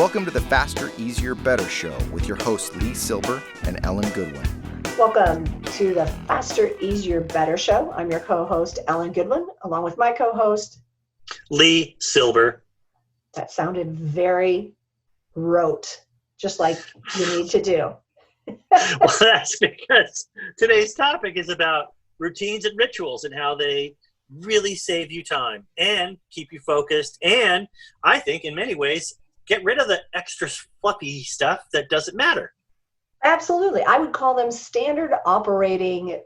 Welcome to the Faster, Easier, Better Show with your hosts LeeSilber and Ellen Goodwin. Welcome to the Faster, Easier, Better Show. I'm your co-host, Ellen Goodwin, along with my co-host, LeeSilber. That sounded very rote, just like you need to do. Well, that's because today's topic is about routines and rituals and how they really save you time and keep you focused. And I think in many ways, get rid of the extra fluffy stuff that doesn't matter. Absolutely. I would call them standard operating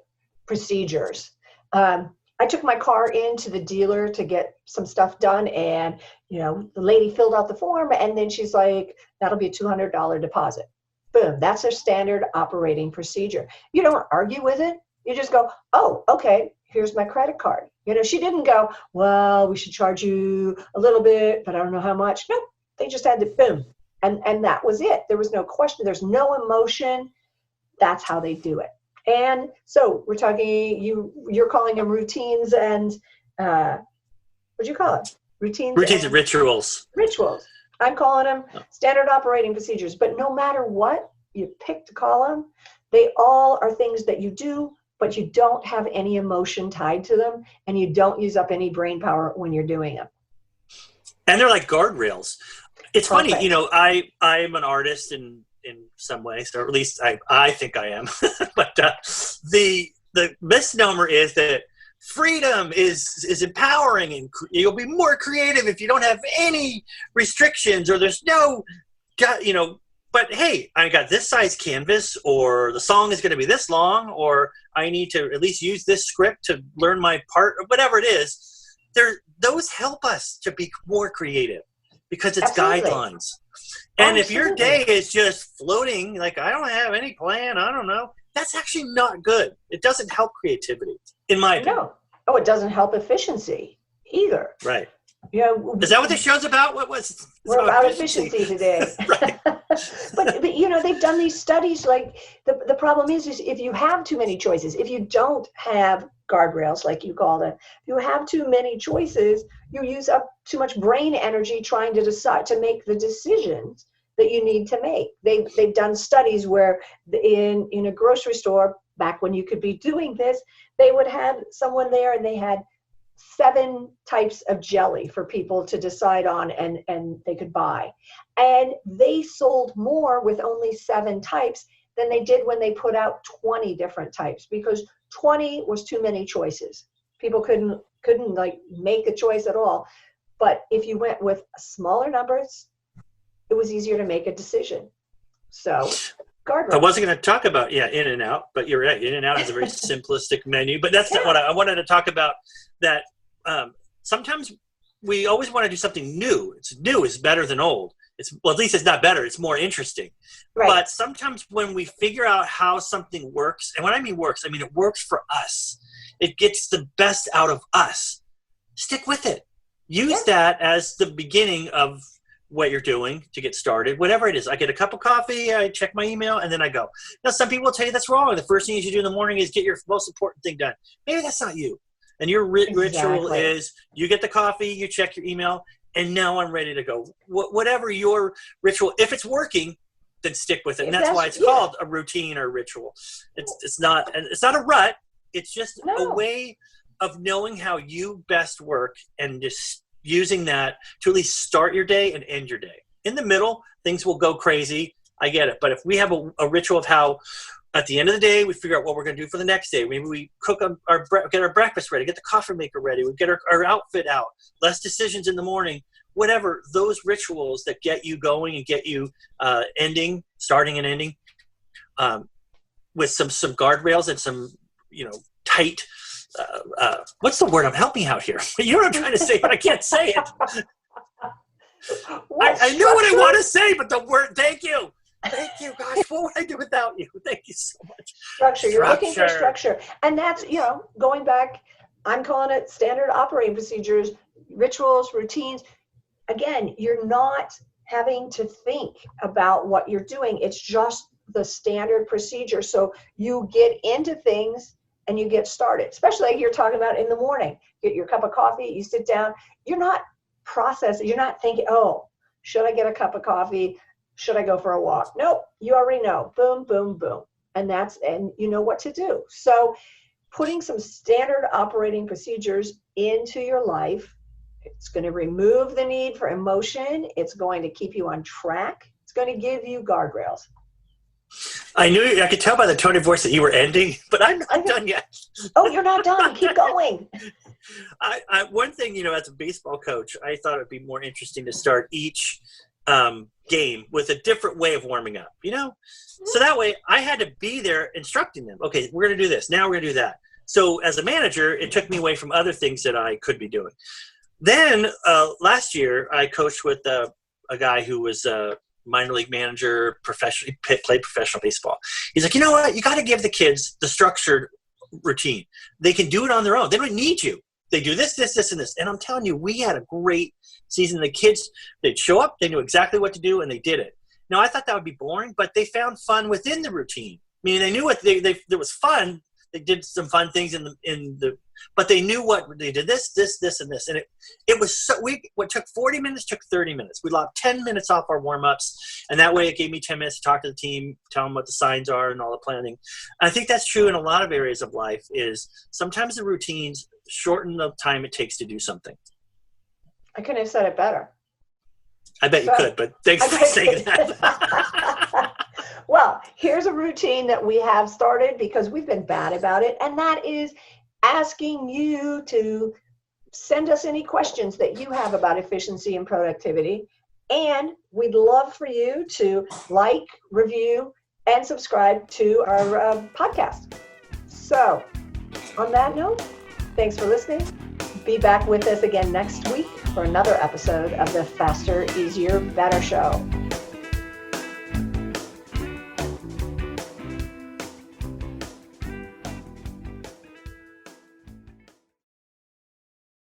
procedures. I took my car into the dealer to get some stuff done, and the lady filled out the form, and then she's like, that'll be a $200 deposit. Boom, that's their standard operating procedure. You don't argue with it. You just go, oh, okay, here's my credit card. She didn't go, well, we should charge you a little bit, but I don't know how much. Nope, they just had to boom. And that was it. There was no question. There's no emotion. That's how they do it. And so we're talking, you're calling them routines and, what'd you call it? Routines and rituals. Rituals. I'm calling them standard operating procedures. But no matter what you pick to call them, they all are things that you do, but you don't have any emotion tied to them, and you don't use up any brain power when you're doing them. And they're like guardrails. It's Perfect. Funny, I'm an artist in some ways, or at least I think I am. But the misnomer is that freedom is empowering, and you'll be more creative if you don't have any restrictions, or there's no, but hey, I got this size canvas, or the song is going to be this long, or I need to at least use this script to learn my part, or whatever it is. Those help us to be more creative because it's Absolutely. Guidelines. And If your day is just floating, like I don't have any plan, I don't know, that's actually not good. It doesn't help creativity, in my opinion. No. Oh, it doesn't help efficiency either. Right. Is that what the show's about? We're about efficiency today. Right. but they've done these studies. Like the problem is if you have too many choices, if you don't have guardrails, like you call them, if you have too many choices, you use up too much brain energy trying to decide to make the decisions that you need to make. They've done studies where in a grocery store, back when you could be doing this, they would have someone there and they had 7 types of jelly for people to decide on and they could buy. And they sold more with only 7 types than they did when they put out 20 different types, because 20 was too many choices. People couldn't like make a choice at all. But if you went with smaller numbers, it was easier to make a decision. So guardrails. I wasn't going to talk about, In-N-Out, but you're right. In-N-Out has a very simplistic menu, but that's not what I wanted to talk about. That sometimes we always want to do something new. New is better than old. At least it's not better. It's more interesting. Right. But sometimes when we figure out how something works, and when I mean works, I mean it works for us. It gets the best out of us. Stick with it. Use that as the beginning of what you're doing to get started, whatever it is. I get a cup of coffee, I check my email, and then I go. Now, some people will tell you that's wrong. The first thing you should do in the morning is get your most important thing done. Maybe that's not you. And your ritual is you get the coffee, you check your email, and now I'm ready to go. Whatever your ritual, if it's working, then stick with it. And that's why it's called a routine or ritual. It's not a rut. It's just a way of knowing how you best work and just using that to at least start your day and end your day. In the middle, things will go crazy. I get it. But if we have a ritual of how at the end of the day, we figure out what we're going to do for the next day. Maybe we cook get our breakfast ready, get the coffee maker ready, we get our outfit out, less decisions in the morning, whatever, those rituals that get you going and get you starting and ending with some guardrails and some, tight, what's the word? Help me out here. You know what I'm trying to say, but I can't say it. I know what I want to say, but the word, thank you. Thank you, gosh. What would I do without you? Thank you so much. Structure. You're looking for structure. And that's, going back, I'm calling it standard operating procedures, rituals, routines. Again, you're not having to think about what you're doing. It's just the standard procedure. So you get into things and you get started, especially like you're talking about in the morning. Get your cup of coffee, you sit down. You're not processing. You're not thinking, oh, Should I get a cup of coffee? Should I go for a walk? Nope. You already know. Boom, boom, boom. And you know what to do. So putting some standard operating procedures into your life, it's going to remove the need for emotion. It's going to keep you on track. It's going to give you guardrails. I could tell by the tone of voice that you were ending, but I'm not done yet. Oh, you're not done. Keep going. One thing, as a baseball coach, I thought it'd be more interesting to start each game with a different way of warming up, So that way I had to be there instructing them. Okay, we're going to do this. Now we're going to do that. So as a manager, it took me away from other things that I could be doing. Then last year, I coached with a guy who was a minor league manager, played professional baseball. He's like, you know what? You got to give the kids the structured routine. They can do it on their own. They don't need you. They do this, this, this, and this. And I'm telling you, we had a great season. The kids, they'd show up, they knew exactly what to do, and they did it. Now, I thought that would be boring, but they found fun within the routine. Meaning they knew what there was fun. They did some fun things but they knew what they did. This, and this, and it was so. What took 40 minutes took 30 minutes. We lopped 10 minutes off our warm ups, and that way it gave me 10 minutes to talk to the team, tell them what the signs are, and all the planning. And I think that's true in a lot of areas of life. Is sometimes the routines shorten the time it takes to do something. I couldn't have said it better. I bet you could, but thanks for saying that. Well, here's a routine that we have started because we've been bad about it, and that is asking you to send us any questions that you have about efficiency and productivity. And we'd love for you to like, review, and subscribe to our podcast. So on that note, thanks for listening. Be back with us again next week for another episode of the Faster, Easier, Better Show.